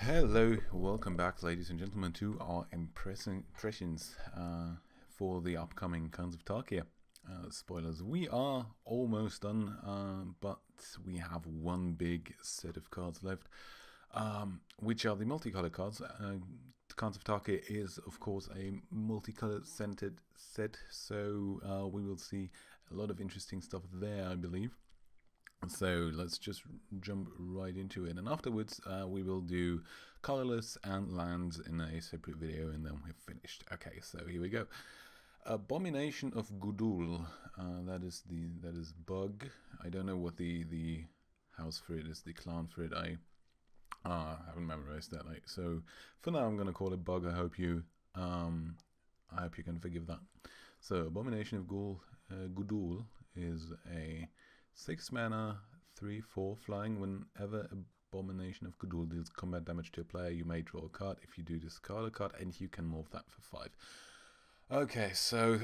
Hello, welcome back, ladies and gentlemen, to our impressions for the upcoming Khans of Tarkir. Spoilers, we are almost done, but we have one big set of cards left, which are the multicolored cards. Khans of Tarkir is, of course, a multicolored centered set, so we will see a lot of interesting stuff there, I believe. So let's just jump right into it, and afterwards we will do colorless and lands in a separate video, and then we're finished. Okay, so here we go. Abomination of Gudule. That is bug. I don't know what the house for it is. The clan for it. I haven't memorized that. So for now, I'm gonna call it bug. I hope you can forgive that. So Abomination of Gudule is a 6 mana, 3/4 flying. Whenever Abomination of Gudule deals combat damage to a player, you may draw a card. If you do, discard a card, and you can morph that for 5. Okay, so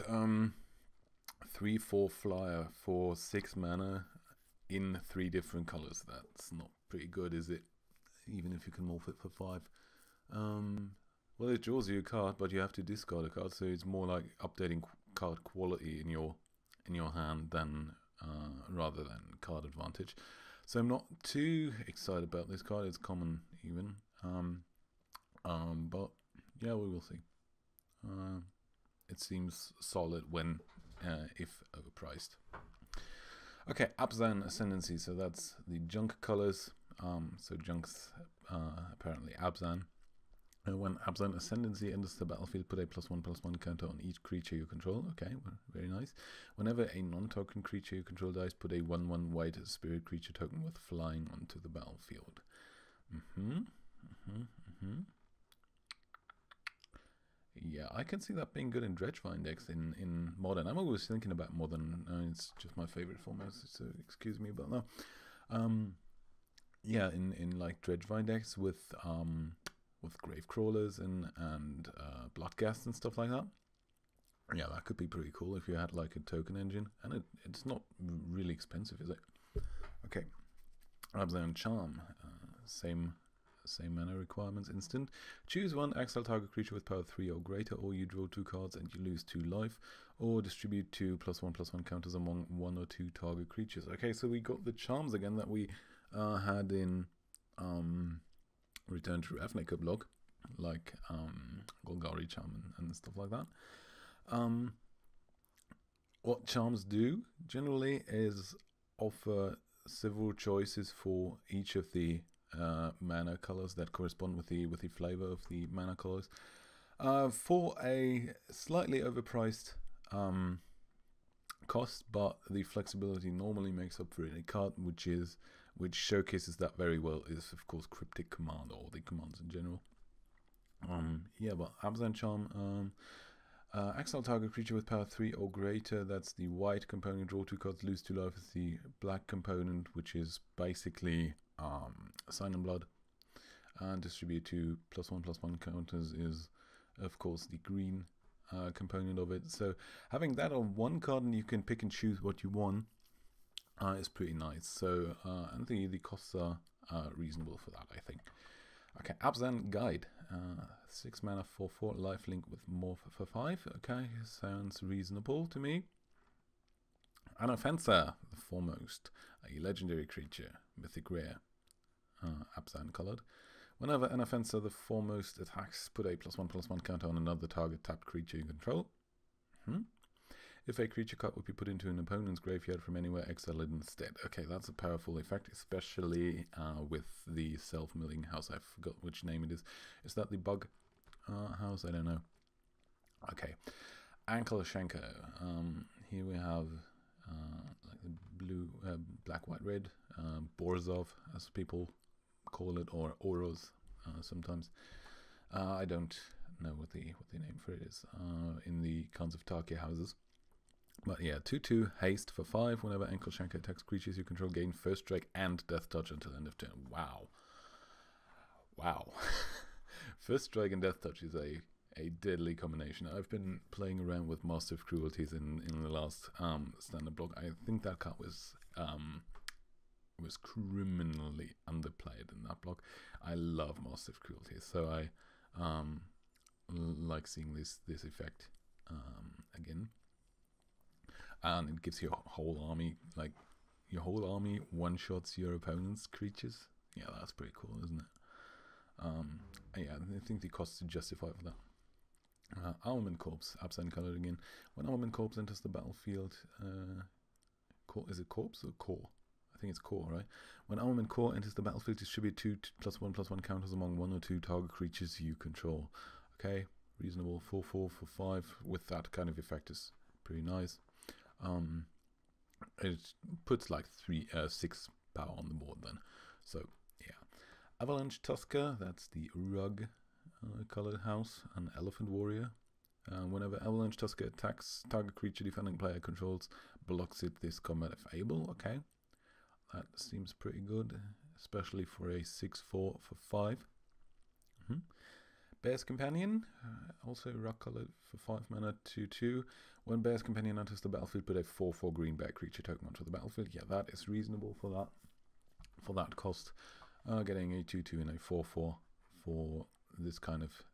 3/4 flyer for 6 mana in 3 different colors. That's not pretty good, is it? Even if you can morph it for 5. Well, it draws you a card, but you have to discard a card, so it's more like updating card quality in your hand than rather than card advantage. So I'm not too excited about this card. It's common even, but yeah, we will see. It seems solid when if overpriced. Okay, Abzan Ascendancy. So that's the junk colors. So junk's apparently Abzan. When Abzan Ascendancy enters the battlefield, put a +1/+1 counter on each creature you control. Okay, very nice. Whenever a non-token creature you control dies, put a 1/1 white spirit creature token with flying onto the battlefield. Yeah, I can see that being good in Dredgevine decks in Modern. I'm always thinking about Modern. It's just my favorite format, so excuse me about that. Yeah, in like Dredgevine decks with grave crawlers and bloodghast and stuff like that. Yeah, that could be pretty cool if you had like a token engine, and it's not really expensive, is it? Okay, Abzan Charm, same mana requirements. Instant. Choose one, exile target creature with power 3 or greater, or you draw 2 cards and you lose 2 life, or distribute 2 +1/+1 counters among 1 or 2 target creatures. Okay, so we got the charms again that we had in Return to Ravnica block, like Golgari Charm and stuff like that. What charms do generally is offer several choices for each of the mana colors that correspond with the flavor of the mana colors, for a slightly overpriced cost, but the flexibility normally makes up for it. A card which showcases that very well is, of course, Cryptic Command, or the commands in general. Yeah, but Abzan Charm, exile target creature with power 3 or greater. That's the white component. Draw 2 cards, lose 2 life. Is the black component, which is basically Sign and Blood. And distribute 2 +1/+1 counters is, of course, the green component of it. So having that on one card, and you can pick and choose what you want, is pretty nice. So I think the costs are reasonable for that, I think. Okay, Abzan Guide. 6 mana 4/4 lifelink with morph for 5. Okay, sounds reasonable to me. Annotations, the foremost. A legendary creature, mythic rare. Abzan colored. Whenever Annotations, the foremost, attacks, put a +1/+1 counter on another target tapped creature you control. If a creature card would be put into an opponent's graveyard from anywhere, exile it instead. Okay, that's a powerful effect, especially with the self-milling house. I forgot which name it is. Is that the bug house? I don't know. Okay, Ankle Shanker. Here we have like the blue, black, white, red, Borzov, as people call it, or Oros sometimes. I don't know what the name for it is in the Khans of Tarkir houses. But yeah, 2/2 haste for 5. Whenever Ankle Shanker attacks creatures you control, gain first strike and death touch until end of turn. Wow. First strike and death touch is a deadly combination. I've been playing around with Master of Cruelties in the last standard block. I think that card was was criminally underplayed in that block. I love Master of Cruelty, so I like seeing this effect again. And it gives your whole army, like your whole army one-shots your opponent's creatures. Yeah, that's pretty cool, isn't it? Yeah, I think the costs are justified for that. Armament Corpse, absent colored again. When Armament Corpse enters the battlefield, is it Corpse or Core? I think it's Core, right? When Armament Core enters the battlefield, distribute 2+1/+1 counters among 1 or 2 target creatures you control. Okay, reasonable. 4/4 for 5 with that kind of effect is pretty nice. It puts like 6 power on the board then. So yeah, Avalanche Tusker, that's the rug colored house, an Elephant Warrior. Whenever Avalanche Tusker attacks, target creature defending player controls blocks it this combat if able. Okay, that seems pretty good, especially for a 6/4 for 5. Bear's Companion, also rock colored for 5 mana, 2/2. When Bear's Companion enters the battlefield, put a 4/4 green bear creature token onto the battlefield. Yeah, that is reasonable for that cost. Getting a 2/2 and a 4/4 for this kind of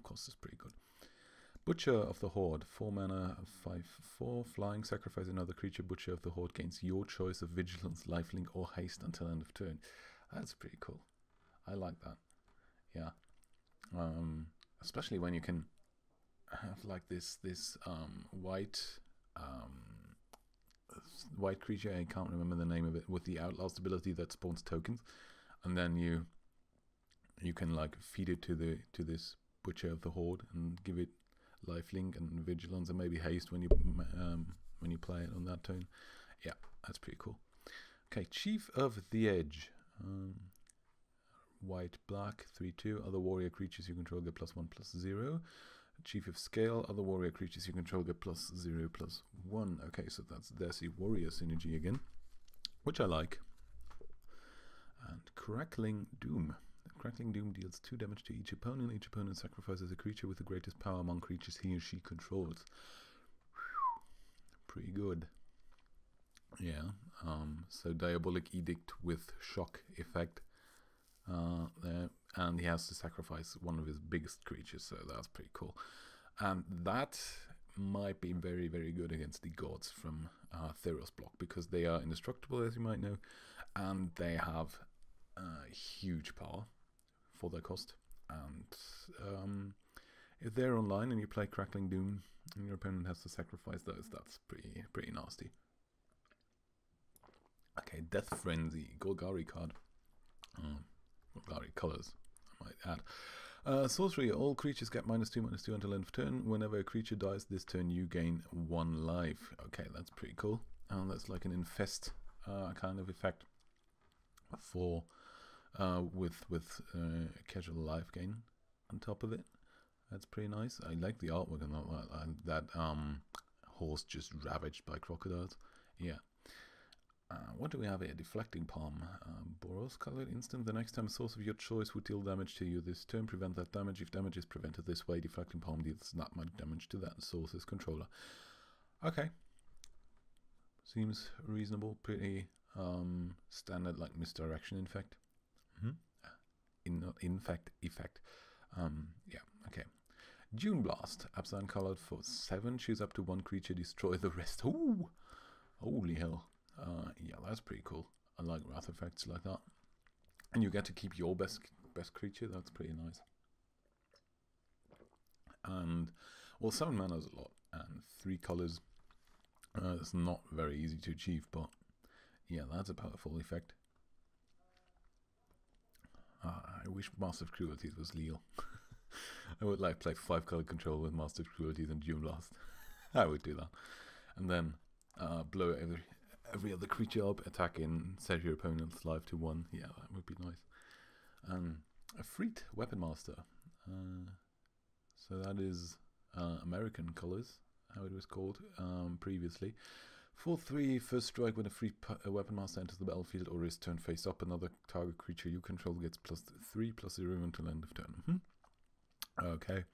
cost is pretty good. Butcher of the Horde, 4 mana, 5/4, flying, sacrifice another creature. Butcher of the Horde gains your choice of Vigilance, Lifelink, or Haste until end of turn. That's pretty cool. I like that. Yeah. Especially when you can have like this white creature, I can't remember the name of it, with the Outlast ability that spawns tokens, and then you can like feed it to this Butcher of the Horde and give it lifelink and vigilance and maybe haste when you play it on that turn. Yeah, that's pretty cool. Okay, Chief of the Edge. White, black, 3/2. Other warrior creatures you control get +1/+0. Chief of Scale. Other warrior creatures you control get +0/+1. Okay, so there's the warrior synergy again, which I like. And Crackling Doom. Crackling Doom deals 2 damage to each opponent. Each opponent sacrifices a creature with the greatest power among creatures he or she controls. Whew. Pretty good. Yeah. So Diabolic Edict with shock effect. There, and he has to sacrifice one of his biggest creatures, so that's pretty cool. And that might be very, very good against the gods from Theros block, because they are indestructible, as you might know, and they have huge power for their cost. And if they're online and you play Crackling Doom and your opponent has to sacrifice those, that's pretty nasty. Okay, Death Frenzy, Golgari card. Golgari colors, I might add. Sorcery, all creatures get -2/-2 until end of turn. Whenever a creature dies this turn, you gain 1 life. Okay, that's pretty cool. And that's like an infest kind of effect for with casual life gain on top of it. That's pretty nice. I like the artwork and that horse just ravaged by crocodiles. Yeah. What do we have here? Deflecting Palm. Boros colored instant. The next time a source of your choice would deal damage to you this turn, prevent that damage. If damage is prevented this way, Deflecting Palm deals not much damage to that source's controller. Okay. Seems reasonable. Pretty standard, like misdirection effect. Effect. Yeah, okay. Dune Blast. Absent colored for 7. Choose up to 1 creature, destroy the rest. Ooh! Holy hell. Yeah, that's pretty cool. I like wrath effects like that. And you get to keep your best creature. That's pretty nice. And, well, 7 mana is a lot. And 3 colors. It's not very easy to achieve, but yeah, that's a powerful effect. I wish Master of Cruelties was Leo. I would like play 5-color control with Master of Cruelties and Dune Blast. I would do that. And then blow every other creature up, attack in, set your opponent's life to 1. Yeah, that would be nice. A Freet Weapon Master. So that is American colors, how it was called previously. 4/3, first strike when a Freet Weapon Master enters the battlefield or is turned face up. Another target creature you control gets +3/+0 until end of turn. Okay.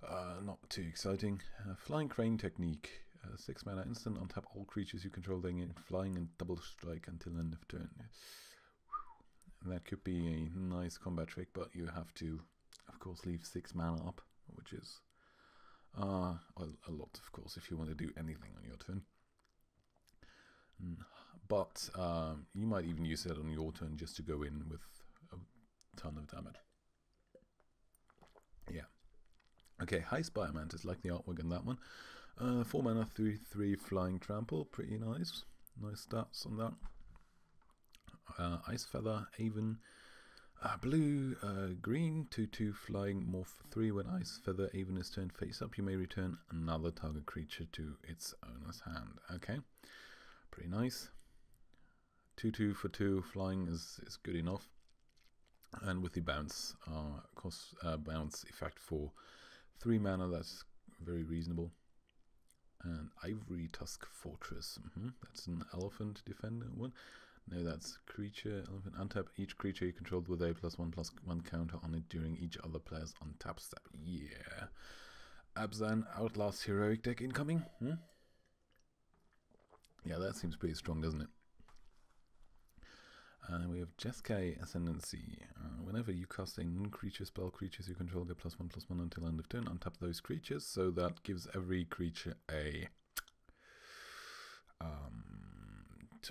Not too exciting. Flying Crane Technique. 6 mana instant. Untap all creatures you control, they get flying and double strike until end of turn. And that could be a nice combat trick, but you have to, of course, leave 6 mana up, which is a lot, of course, if you want to do anything on your turn. But you might even use that on your turn just to go in with a ton of damage. Yeah. Okay, Highspire Mantis, like the artwork in that one. 4 mana, 3/3 flying trample, pretty nice. Nice stats on that. Ice Feather, Aven, blue, green, 2/2 flying, morph for 3. When Ice Feather Aven is turned face up, you may return another target creature to its owner's hand. Okay, pretty nice. 2/2 for 2 flying is good enough. And with the bounce, bounce effect for 3 mana, that's very reasonable. And Ivory Tusk Fortress, that's an elephant defender one. No, that's creature, elephant. Untap each creature you control with a +1/+1 counter on it during each other player's untap step. Yeah. Abzan Outlast Heroic deck incoming. Yeah, that seems pretty strong, doesn't it? We have Jeskai Ascendancy. Whenever you cast a non-creature spell, creatures you control get +1/+1 until end of turn. Untap those creatures, so that gives every creature a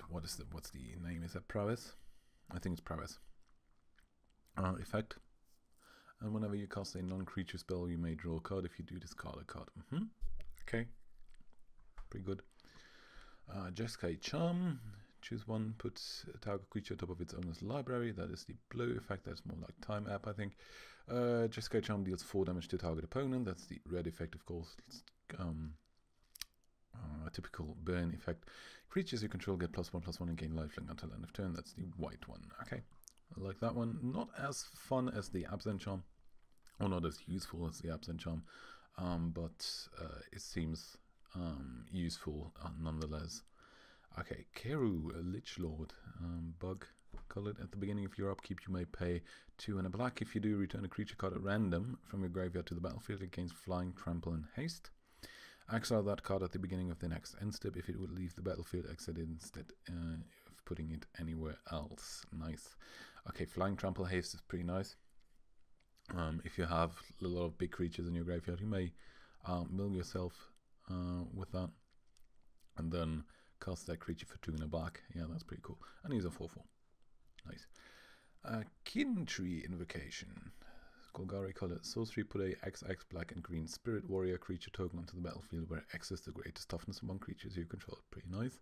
what's the name? Is that prowess? I think it's prowess. Effect. And whenever you cast a non-creature spell, you may draw a card. If you do, discard a card. Okay. Pretty good. Jeskai Charm. Choose one, put a target creature top of its owner's library. That is the blue effect. That's more like Time App, I think. Jeskai Charm deals 4 damage to target opponent. That's the red effect, of course. It's, a typical burn effect. Creatures you control get +1/+1 and gain lifelink until end of turn. That's the white one. Okay, I like that one. Not as fun as the Absent Charm, or not as useful as the Absent Charm, but it seems useful nonetheless. Okay, Keru, a Lich Lord, bug colored. At the beginning of your upkeep, you may pay 2 and a black. If you do, return a creature card at random from your graveyard to the battlefield. It gains flying, trample, and haste. Exile that card at the beginning of the next end step. If it would leave the battlefield, exit it instead of putting it anywhere else. Nice. Okay, flying, trample, haste is pretty nice. If you have a lot of big creatures in your graveyard, you may mill yourself with that, and then cast that creature for 2 and a black. Yeah, that's pretty cool. And he's a 4/4. Nice. Kin Tree Invocation. Golgari color. Sorcery, put a XX black and green spirit warrior creature token onto the battlefield where X is the greatest toughness among creatures you control. Pretty nice.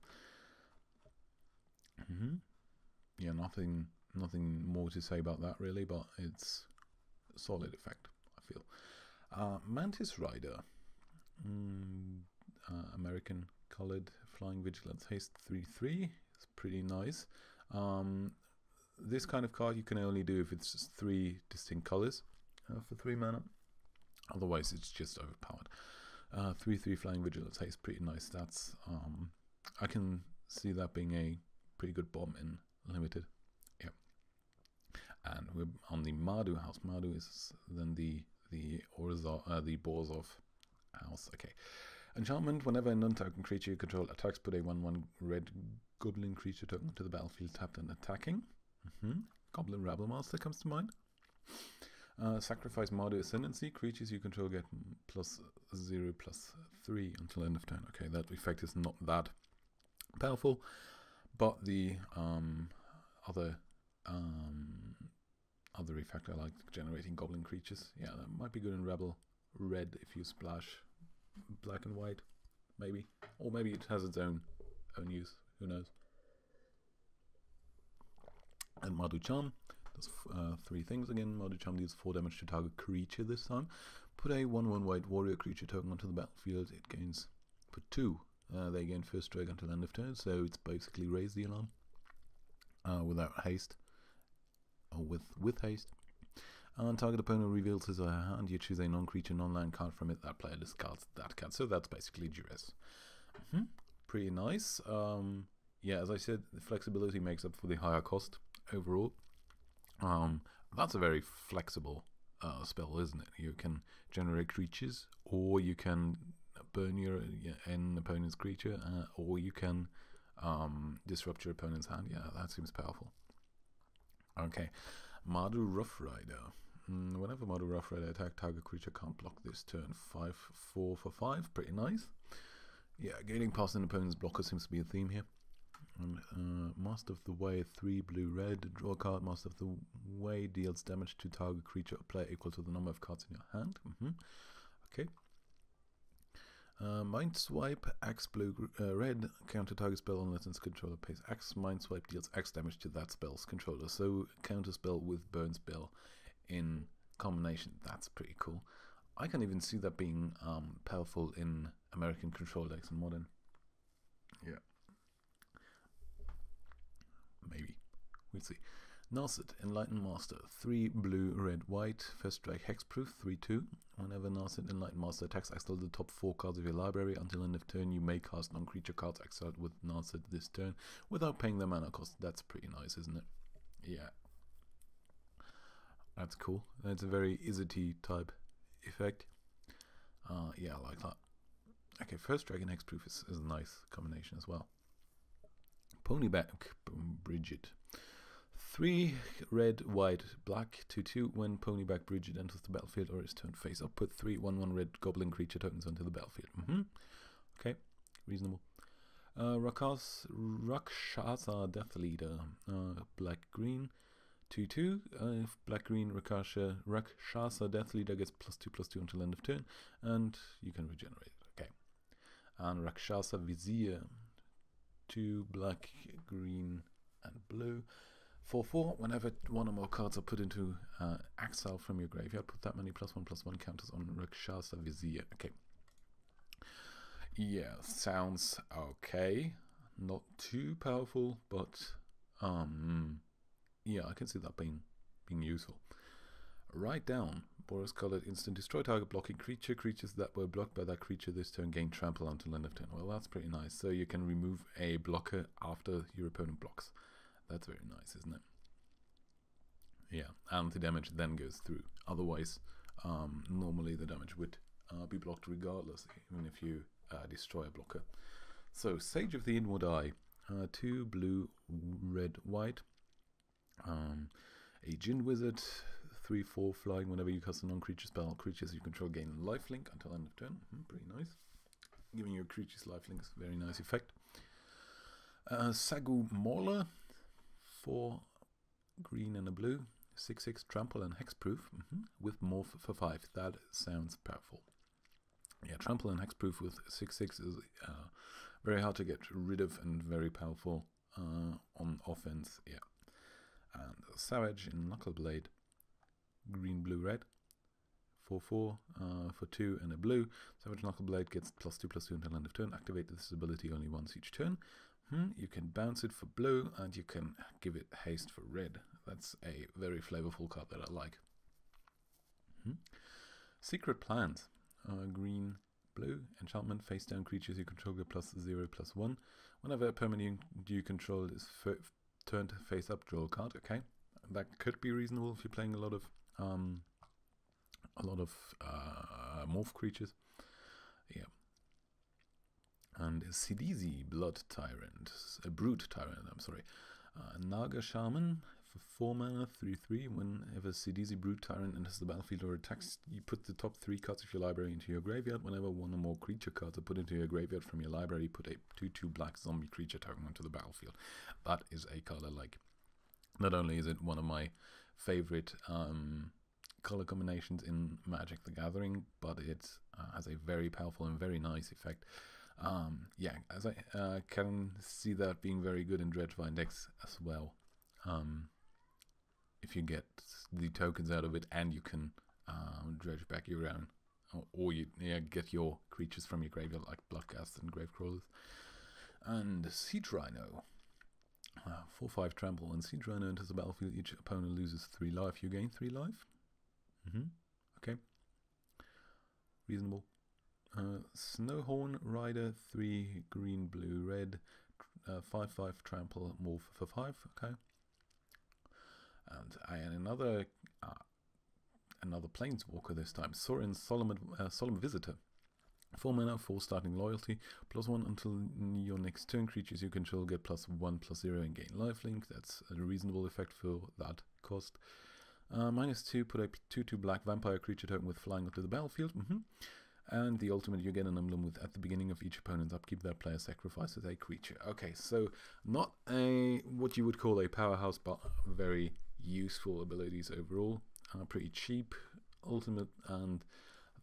Yeah, nothing more to say about that really, but it's a solid effect, I feel. Mantis Rider. American colored flying vigilance haste 3/3. It's pretty nice. This kind of card you can only do if it's 3 distinct colors for 3 mana. Otherwise it's just overpowered. 3/3 flying vigilance haste, pretty nice stats. I can see that being a pretty good bomb in limited. Yeah. And we're on the Mardu house. Mardu is then the Borzov house. Okay. Enchantment, whenever a non-token creature you control attacks, put a 1/1 red goblin creature token to the battlefield tapped and attacking. Goblin Rabble Master comes to mind. Sacrifice Mardu Ascendancy. Creatures you control get +0/+3 until end of turn. Okay, that effect is not that powerful, but the other effect I like, generating goblin creatures. Yeah, that might be good in Rebel Red if you splash black and white, maybe, or maybe it has its own use. Who knows? And Mardu Charm does 3 things again. Mardu Charm deals 4 damage to target creature this time. Put a 1/1 white warrior creature token onto the battlefield. It gains, put 2. They gain first strike until end of turn, so it's basically raise the alarm without haste, or with haste. Target opponent reveals his or her hand. You choose a non-creature, non-land card from it. That player discards that card. So that's basically duress. Pretty nice. Yeah, as I said, the flexibility makes up for the higher cost overall. That's a very flexible spell, isn't it? You can generate creatures, or you can burn an opponent's creature, or you can disrupt your opponent's hand. Yeah, that seems powerful. Okay, Mardu Roughrider. Whenever Mardu Roughrider attack, target creature can't block this turn. 5/4 for 5, pretty nice. Yeah, gaining past an opponent's blocker seems to be a theme here. And Master of the Way, 3 blue-red, draw a card. Master of the Way deals damage to target creature or player equal to the number of cards in your hand. Okay. Mind Swipe, X blue red, counter target spell unless its controller pays X. Mind Swipe deals X damage to that spell's controller. So counter spell with burn spell in combination. That's pretty cool. I can even see that being powerful in American control decks in Modern. Yeah. Maybe. We'll see. Narset, Enlightened Master, 3 blue, red, white, first strike hexproof, 3/2. Whenever Narset, Enlightened Master attacks, exile the top 4 cards of your library. Until end of turn, you may cast non-creature cards exiled with Narset this turn without paying their mana cost. That's pretty nice, isn't it? Yeah. That's cool. That's a very Izzety type effect. Yeah, I like that. Okay, first strike and hexproof is a nice combination as well. Ponyback Bridget. 3 red, white, black, 2/2. When Ponyback Bridget enters the battlefield or is turned face up, put 3 1/1 red goblin creature tokens onto the battlefield. Okay, reasonable. Rakshasa Death Leader. Black green, 2/2. Black green Rakshasa Death Leader gets +2/+2 until end of turn, and you can regenerate it. Okay. And Rakshasa Vizier. 2 black, green, and blue. 4/4. Whenever one or more cards are put into exile from your graveyard, put that many +1/+1 counters on Rakshasa Vizier. Okay. Yeah, sounds okay. Not too powerful, but yeah, I can see that being useful. Write down. Boros colored instant. Destroy target blocking creature. Creatures that were blocked by that creature this turn gain trample until end of turn. Well, that's pretty nice. So you can remove a blocker after your opponent blocks. That's very nice, isn't it? Yeah, and the damage then goes through. Otherwise, normally the damage would be blocked regardless, even if you destroy a blocker. So, Sage of the Inward Eye. 2 blue, red, white. A Djinn Wizard. 3/4 flying. Whenever you cast a non-creature spell, creatures you control gain lifelink until end of turn. Pretty nice. Giving your creatures lifelink is a very nice effect. Sagu Mauler. 4 green and a blue. 6/6 trample and hexproof with morph for 5. That sounds powerful. Yeah, trample and hexproof with 6/6 is very hard to get rid of and very powerful on offense. Yeah. And Savage in Knuckleblade. Green, blue, red. 4/4 for 2 and a blue. Savage Knuckleblade gets +2/+2 until end of turn. Activate this ability only once each turn. You can bounce it for blue, and you can give it haste for red. That's a very flavorful card that I like. Secret Plans. Green, blue. Enchantment. Face down creatures you control get +0/+1. Whenever a permanent you control is turned face up, draw a card. Okay, that could be reasonable if you're playing a lot of morph creatures. Yeah. And Sidisi, Blood Tyrant, a Brute Tyrant, I'm sorry. Naga Shaman, for 4 mana, 3/3. Whenever Sidisi Brute Tyrant enters the battlefield or attacks, you put the top 3 cards of your library into your graveyard. Whenever one or more creature cards are put into your graveyard from your library, put a 2/2 black zombie creature token onto the battlefield. That is a card I like. Not only is it one of my favorite color combinations in Magic the Gathering, but it has a very powerful and very nice effect. Yeah, as I can see that being very good in Dredgevine decks as well. If you get the tokens out of it and you can dredge back your own, or you get your creatures from your graveyard like Bloodghast and Gravecrawlers. And Siege Rhino. 4/5 trample. When Siege Rhino enters the battlefield, each opponent loses 3 life. You gain 3 life. Okay. Reasonable. Snowhorn Rider, 3 green, blue, red. 5/5 trample, morph for 5. Okay. And another planeswalker this time. Sauron Solomon Visitor. 4 mana, 4 starting loyalty, +1 until your next turn. Creatures you control get +1/+0 and gain lifelink. That's a reasonable effect for that cost. -2, put a 2/2 black vampire creature token with flying onto the battlefield. And the ultimate, you get an emblem with at the beginning of each opponent's upkeep that player sacrifices a creature. Okay, so not a what you would call a powerhouse, but very useful abilities overall. Pretty cheap ultimate, and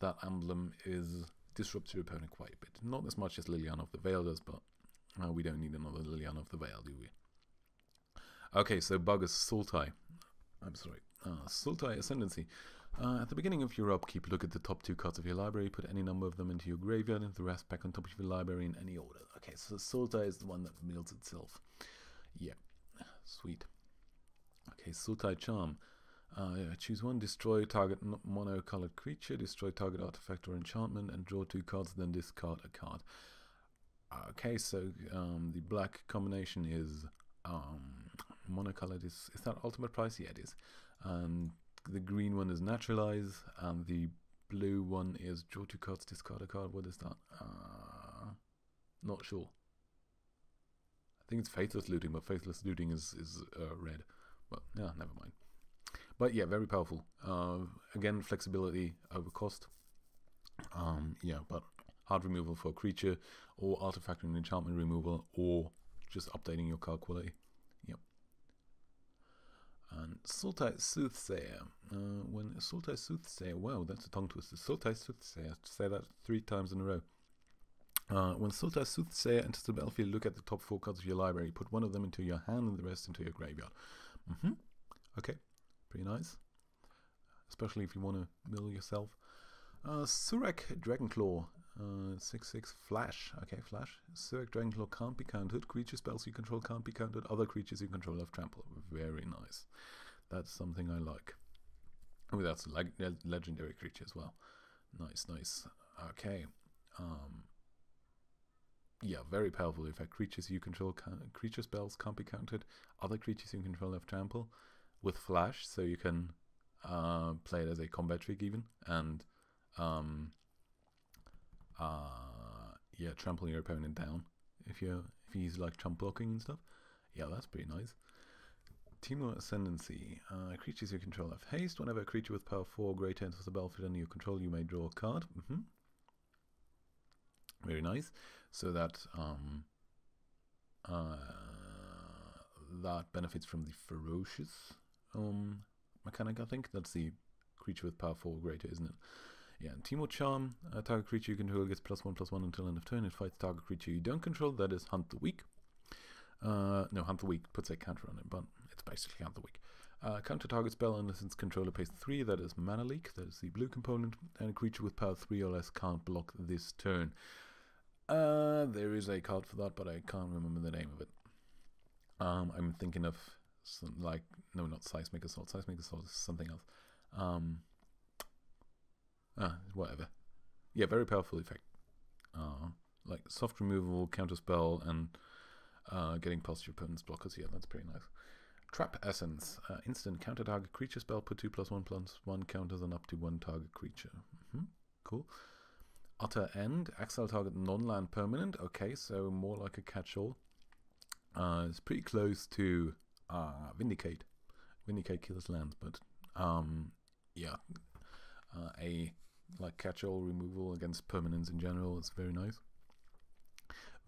that emblem is disrupts your opponent quite a bit. Not as much as Liliana of the Veil does, but we don't need another Liliana of the Veil, do we? Okay, so Bugger's Sultai. I'm sorry. Sultai Ascendancy. At the beginning of your upkeep, look at the top 2 cards of your library, put any number of them into your graveyard, and the rest back on top of your library in any order. Okay, so Sultai is the one that mills itself. Yeah, sweet. Okay, Sultai Charm. Choose 1, destroy target mono-colored creature, destroy target artifact or enchantment, and draw 2 cards, then discard a card. Okay, so the black combination is monocolored. Is that ultimate price? Yeah, it is. The green one is naturalize, and the blue one is draw 2 cards, discard a card. What is that? Not sure. I think it's Faithless Looting, but Faithless Looting is red. But yeah, never mind. But yeah, very powerful. Again, flexibility over cost. Yeah, but hard removal for a creature, or artifact and enchantment removal, or just updating your card quality. Yep. And Sultai Soothsayer. When Sultai Soothsayer, wow, that's a tongue twister. Sultai Soothsayer. Say that 3 times in a row. When Sultai Soothsayer enters the battlefield, look at the top 4 cards of your library. Put 1 of them into your hand and the rest into your graveyard. Okay. Pretty nice, especially if you want to mill yourself. Surak Dragonclaw, 6/6 flash. Okay, flash. Surak Dragonclaw can't be countered. Creature spells you control can't be countered. Other creatures you control have trample. Very nice. That's something I like. Oh, that's a legendary creature as well. Nice, nice. Okay. Yeah, very powerful effect. Creatures you control, creature spells can't be countered. Other creatures you control have trample. With flash, so you can play it as a combat trick even, and yeah, trample your opponent down if he's like chump blocking and stuff. Yeah, that's pretty nice. Timur Ascendancy. Creatures you control have haste. Whenever a creature with power 4 or greater enters the battlefield under your control, you may draw a card. Very nice. So that that benefits from the ferocious mechanic, I think. That's the creature with power 4 or greater, isn't it? Yeah, and Timur Charm. Target creature you control gets +1/+1 until end of turn. It fights target creature you don't control. That is Hunt the Weak. No, Hunt the Weak puts a counter on it, but it's basically Hunt the Weak. Counter target spell unless its controller pays 3. That is Mana Leak. That is the blue component. And a creature with power 3 or less can't block this turn. There is a card for that, but I can't remember the name of it. I'm thinking of some, like, no, not Seismic Assault. Seismic Assault is something else. Whatever. Yeah, very powerful effect. Like soft removal, counter spell, and getting past your opponent's blockers. Yeah, that's pretty nice. Trap Essence. Instant counter target creature spell. Put 2/+1/+1 counters on up to 1 target creature. Cool. Utter End. Exile target non-land permanent. Okay, so more like a catch-all. It's pretty close to Vindicate. Vindicate kills lands, but yeah, a like catch-all removal against permanents in general is very nice.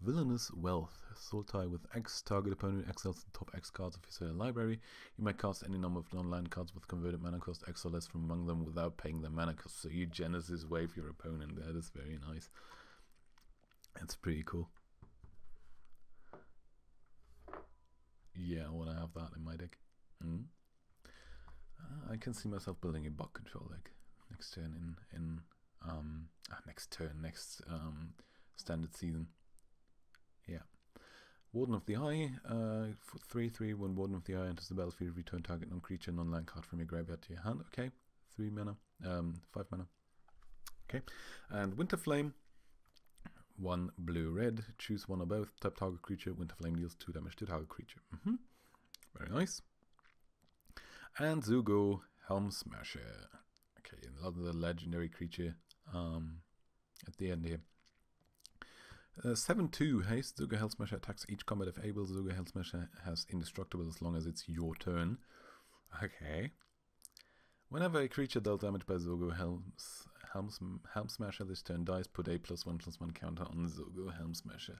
Villainous Wealth. Sultai with X. Target opponent exiles the top X cards of his library. You may cast any number of non-land cards with converted mana cost X or less from among them without paying their mana cost. So you Genesis Wave your opponent. That is very nice. That's pretty cool. Yeah, I want to have that in my deck. I can see myself building a bug control deck next turn next standard season. Yeah. Warden of the Eye. For 3/3, when Warden of the Eye enters the battlefield, return target non-creature, non-land card from your graveyard to your hand. Okay. 3 mana. 5 mana. Okay. And Winter Flame. 1 blue-red. Choose one or both. Tap target creature. Winter Flame deals 2 damage to target creature. Very nice. And Zugo, Helm Smasher. Okay, another legendary creature. at the end here. 7-2 haste. Zugger Hellsmasher attacks each combat if able. Zugger Hellsmasher has indestructible as long as it's your turn. Okay. Whenever a creature dealt damage by Zugger Helmsmasher this turn dies, put a +1/+1 counter on Zugger Helmsmasher.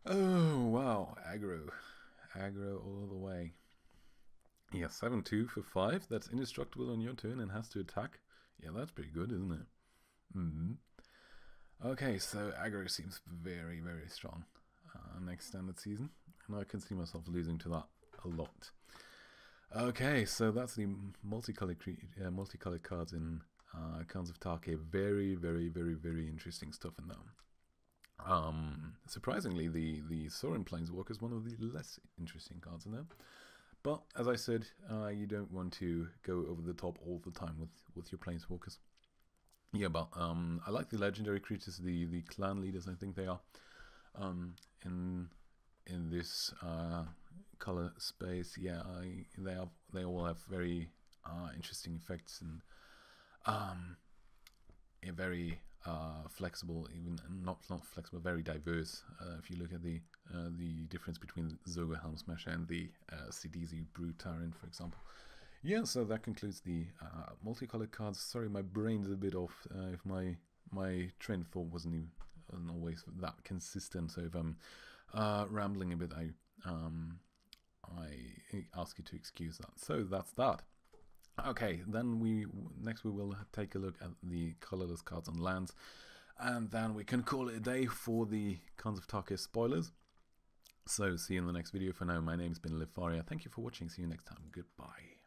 Oh wow, aggro. Aggro all the way. Yeah, 7-2 for 5. That's indestructible on your turn and has to attack. Yeah, that's pretty good, isn't it? Okay, so aggro seems very, very strong next standard season, and I can see myself losing to that a lot. Okay, so that's the multicolored cards in Khans of Tarkir. Very, very, very, very interesting stuff in them. Surprisingly, the Sauron Planeswalker is one of the less interesting cards in there. But as I said, you don't want to go over the top all the time with your Planeswalkers. Yeah, but I like the legendary creatures, the clan leaders. I think they are in this color space. Yeah, they all have very interesting effects and very flexible, even not flexible, very diverse. If you look at the difference between Zogger Helmsmasher and the CDZ Brute Tyrant, for example. Yeah, so that concludes the multicolored cards. Sorry, my brain's a bit off. If my train of thought wasn't always that consistent, so if I'm rambling a bit, I ask you to excuse that. So that's that. Okay, then next we will take a look at the colorless cards on lands, and then we can call it a day for the Khans of Tarkir spoilers. So see you in the next video. For now, my name's been Lephariagaming. Thank you for watching. See you next time. Goodbye.